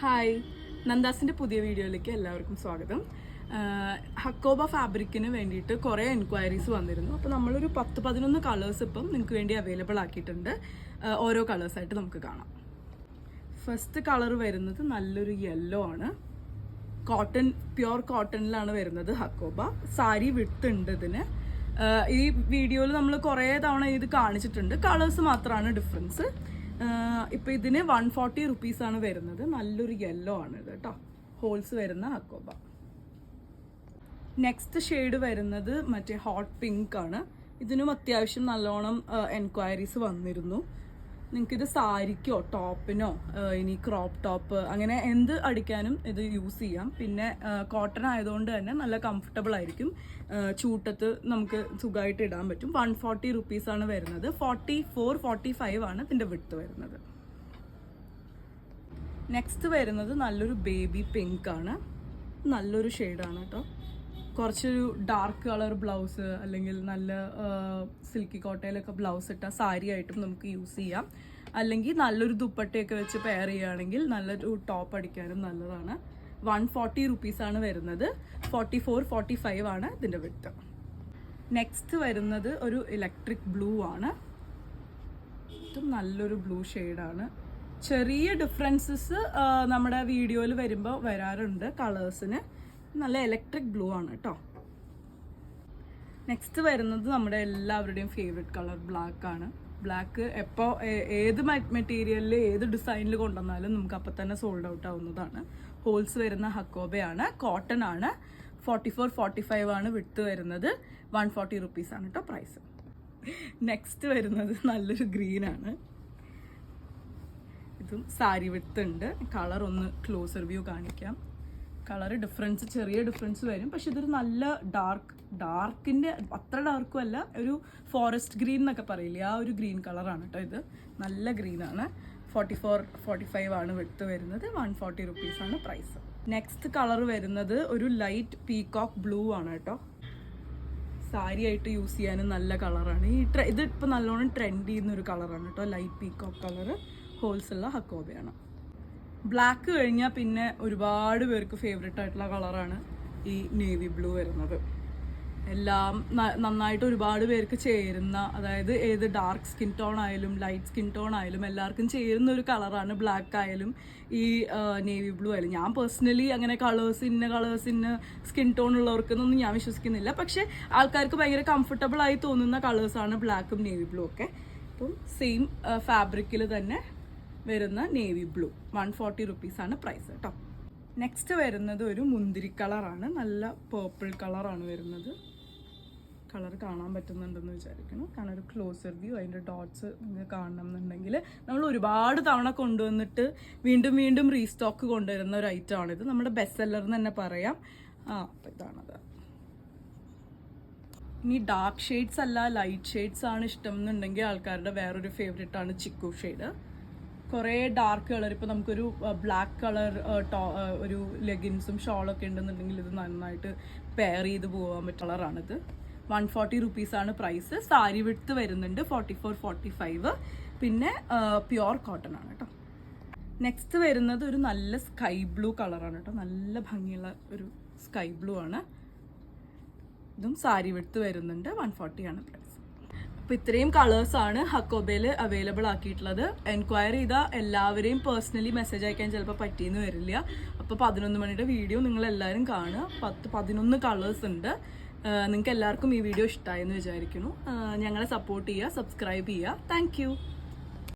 Hi, നന്ദാസിൻ്റെ പുതിയ വീഡിയോയിലേക്ക് എല്ലാവർക്കും സ്വാഗതം. ഹക്കോബ ഫാബ്രിക്കിന് വേണ്ടിയിട്ട് കുറേ എൻക്വയറീസ് വന്നിരുന്നു. അപ്പോൾ നമ്മളൊരു 10-11 കളേഴ്സ് ഇപ്പം നിങ്ങൾക്ക് വേണ്ടി അവൈലബിൾ ആക്കിയിട്ടുണ്ട്. ഓരോ കളേഴ്സായിട്ട് നമുക്ക് കാണാം. ഫസ്റ്റ് കളർ വരുന്നത് നല്ലൊരു യെല്ലോ ആണ്. കോട്ടൺ, പ്യുർ കോട്ടണിലാണ് വരുന്നത് ഹക്കോബ. സാരി വിഡ്ത്ത് ഉണ്ട് ഇതിന്. ഈ വീഡിയോയിൽ നമ്മൾ കുറേ തവണ ഇത് കാണിച്ചിട്ടുണ്ട്. കളേഴ്സ് മാത്രമാണ് ഡിഫറൻസ്. ഇപ്പോൾ ഇതിന് 140 റുപ്പീസാണ് വരുന്നത്. നല്ലൊരു യെല്ലോ ആണ് ഇത് കേട്ടോ, ഹോൾസ് വരുന്ന ഹക്കോബ. നെക്സ്റ്റ് ഷെയ്ഡ് വരുന്നത് മറ്റേ ഹോട്ട് പിങ്ക് ആണ്. ഇതിനും അത്യാവശ്യം നല്ലോണം എൻക്വയറീസ് വന്നിരുന്നു. നിങ്ങൾക്കിത് സാരിക്കോ ടോപ്പിനോ ഇനി ക്രോപ്പ് ടോപ്പ് അങ്ങനെ എന്ത് അടിക്കാനും ഇത് യൂസ് ചെയ്യാം. പിന്നെ കോട്ടൺ ആയതുകൊണ്ട് തന്നെ നല്ല കംഫർട്ടബിൾ ആയിരിക്കും. ചൂട്ടത്ത് നമുക്ക് സുഖമായിട്ട് ഇടാൻ പറ്റും. 140 റുപ്പീസാണ് വരുന്നത്. 44-45 ആണ് ഇതിൻ്റെ വിഡ്ത്ത് വരുന്നത്. നെക്സ്റ്റ് വരുന്നത് നല്ലൊരു ബേബി പിങ്ക് ആണ്. നല്ലൊരു ഷെയ്ഡാണ് കേട്ടോ. കുറച്ചൊരു ഡാർക്ക് കളർ ബ്ലൗസ് അല്ലെങ്കിൽ നല്ല സിൽക്കി കോട്ടയിലൊക്കെ ബ്ലൗസ് ഇട്ടാൽ സാരി ആയിട്ടും നമുക്ക് യൂസ് ചെയ്യാം. അല്ലെങ്കിൽ നല്ലൊരു ദുപ്പട്ടയൊക്കെ വെച്ച് പെയർ ചെയ്യുകയാണെങ്കിൽ നല്ലൊരു ടോപ്പ് അടിക്കാനും നല്ലതാണ്. 140 റുപ്പീസാണ് വരുന്നത്. 44-45 ആണ് ഇതിൻ്റെ വിഡ്ത്ത്. നെക്സ്റ്റ് വരുന്നത് ഒരു ഇലക്ട്രിക് ബ്ലൂ ആണ്. ഇതും നല്ലൊരു ബ്ലൂ ഷെയ്ഡാണ്. ചെറിയ ഡിഫറൻസസ് നമ്മുടെ വീഡിയോയിൽ വരുമ്പോൾ വരാറുണ്ട് കളേഴ്സിന്. നല്ല ഇലക്ട്രിക് ബ്ലൂ ആണ് കേട്ടോ. നെക്സ്റ്റ് വരുന്നത് നമ്മുടെ എല്ലാവരുടെയും ഫേവറേറ്റ് കളർ ബ്ലാക്ക് ആണ്. ബ്ലാക്ക് എപ്പോൾ ഏത് മെറ്റീരിയലിൽ ഏത് ഡിസൈനിൽ കൊണ്ടുവന്നാലും നമുക്ക് അപ്പം തന്നെ സോൾഡ് ഔട്ട് ആവുന്നതാണ്. ഹോൾസ് വരുന്ന ഹക്കോബയാണ്, കോട്ടൺ ആണ്. 44-45 ആണ് വിഡ്ത്ത് വരുന്നത്. 140 റുപ്പീസാണ് കേട്ടോ പ്രൈസ്. നെക്സ്റ്റ് വരുന്നത് നല്ലൊരു ഗ്രീൻ ആണ്. ഇതും സാരി വിഡ്ത്ത് ഉണ്ട്. കളർ ഒന്ന് ക്ലോസർ വ്യൂ കാണിക്കാം. കളർ ഡിഫറൻസ്, ചെറിയ ഡിഫറൻസ് വരും. പക്ഷെ ഇതൊരു നല്ല ഡാർക്കിൻ്റെ അത്ര ഡാർക്കും അല്ല, ഒരു ഫോറസ്റ്റ് ഗ്രീൻ എന്നൊക്കെ പറയില്ലേ, ആ ഒരു ഗ്രീൻ കളറാണ് കേട്ടോ ഇത്. നല്ല ഗ്രീനാണ്. 44-45 ആണ് വിഡ്ത്ത് വരുന്നത്. 140 റുപ്പീസാണ് പ്രൈസ്. നെക്സ്റ്റ് കളർ വരുന്നത് ഒരു ലൈറ്റ് പീകോക്ക് ബ്ലൂ ആണ് കേട്ടോ. സാരി ആയിട്ട് യൂസ് ചെയ്യാനും നല്ല കളറാണ്. ഇത് ഇപ്പോൾ നല്ലോണം ട്രെൻഡ് ചെയ്യുന്നൊരു കളറാണ് കേട്ടോ. ലൈറ്റ് പീകോക്ക് കളർ, ഹോൾസുള്ള ഹക്കോബയാണ്. ബ്ലാക്ക് കഴിഞ്ഞാൽ പിന്നെ ഒരുപാട് പേർക്ക് ഫേവറേറ്റ് ആയിട്ടുള്ള കളറാണ് ഈ നേവി ബ്ലൂ വരുന്നത്. എല്ലാം നന്നായിട്ട് ഒരുപാട് പേർക്ക് ചേരുന്ന, അതായത് ഏത് ഡാർക്ക് സ്കിൻ ടോൺ ആയാലും ലൈറ്റ് സ്കിൻ ടോൺ ആയാലും എല്ലാവർക്കും ചേരുന്ന ഒരു കളറാണ് ബ്ലാക്ക് ആയാലും ഈ നേവി ബ്ലൂ ആയാലും. ഞാൻ പേഴ്സണലി അങ്ങനെ കളേഴ്സിന് സ്കിൻ ടോൺ ഉള്ളവർക്കൊന്നും ഞാൻ വിശ്വസിക്കുന്നില്ല. പക്ഷേ ആൾക്കാർക്ക് ഭയങ്കര കംഫർട്ടബിൾ ആയി തോന്നുന്ന കളേഴ്സാണ് ബ്ലാക്കും നേവി ബ്ലൂ ഒക്കെ. അപ്പം സെയിം ഫാബ്രിക്കിൽ തന്നെ വരുന്ന നേവി ബ്ലൂ. 140 റുപ്പീസാണ് പ്രൈസ് കേട്ടോ. നെക്സ്റ്റ് വരുന്നത് ഒരു മുന്തിരി കളറാണ്. നല്ല പേർപ്പിൾ കളറാണ് വരുന്നത്. കളർ കാണാൻ പറ്റുന്നുണ്ടെന്ന് വിചാരിക്കണം. കാരണം ഒരു ക്ലോസർ വ്യൂ, അതിൻ്റെ ഡോട്ട്സ് കാണണം എന്നുണ്ടെങ്കിൽ നമ്മൾ ഒരുപാട് തവണ കൊണ്ടുവന്നിട്ട് വീണ്ടും വീണ്ടും റീസ്റ്റോക്ക് കൊണ്ടുവരുന്ന ഒരു ഐറ്റമാണിത്. നമ്മുടെ ബെസ്റ്റ് സെല്ലർ എന്ന് തന്നെ പറയാം. അപ്പം ഇതാണത്. ഇനി ഡാർക്ക് ഷെയ്ഡ്സ് അല്ല ലൈറ്റ് ഷെയ്ഡ്സ് ആണ് ഇഷ്ടം എന്നുണ്ടെങ്കിൽ ആൾക്കാരുടെ വേറൊരു ഫേവറേറ്റ് ആണ് ചിക്കു ഷെയ്ഡ്. കുറേ ഡാർക്ക് കളർ, ഇപ്പോൾ നമുക്കൊരു ബ്ലാക്ക് കളർ ഒരു ലെഗിൻസും ഷോളൊക്കെ ഉണ്ടെന്നുണ്ടെങ്കിൽ ഇത് നന്നായിട്ട് പെയർ ചെയ്ത് പോകാൻ പറ്റുന്ന കളറാണിത്. 140 റുപ്പീസാണ് പ്രൈസ്. സാരി വിഡ്ത്ത് വരുന്നുണ്ട് 44-45. പിന്നെ പ്യുർ കോട്ടൺ ആണ് കേട്ടോ. നെക്സ്റ്റ് വരുന്നത് ഒരു നല്ല സ്കൈ ബ്ലൂ കളറാണ് കേട്ടോ. നല്ല ഭംഗിയുള്ള ഒരു സ്കൈ ബ്ലൂ ആണ്. ഇതും സാരി വിഡ്ത്ത് വരുന്നുണ്ട്. 140 ആണ് പ്രൈസ്. അപ്പോൾ ഇത്രയും കളേഴ്സാണ് ഹക്കോബയിൽ അവൈലബിൾ ആക്കിയിട്ടുള്ളത്. എൻക്വയറി ചെയ്താൽ എല്ലാവരെയും പേഴ്സണലി മെസ്സേജ് അയക്കാൻ ചിലപ്പോൾ പറ്റിയെന്ന് വരില്ല. അപ്പോൾ 11 മണിയുടെ വീഡിയോ നിങ്ങളെല്ലാവരും കാണുക. 10-11 കളേഴ്സ് ഉണ്ട്. നിങ്ങൾക്ക് എല്ലാവർക്കും ഈ വീഡിയോ ഇഷ്ടമായെന്ന് വിചാരിക്കുന്നു. ഞങ്ങളെ സപ്പോർട്ട് ചെയ്യുക, സബ്സ്ക്രൈബ് ചെയ്യുക. താങ്ക്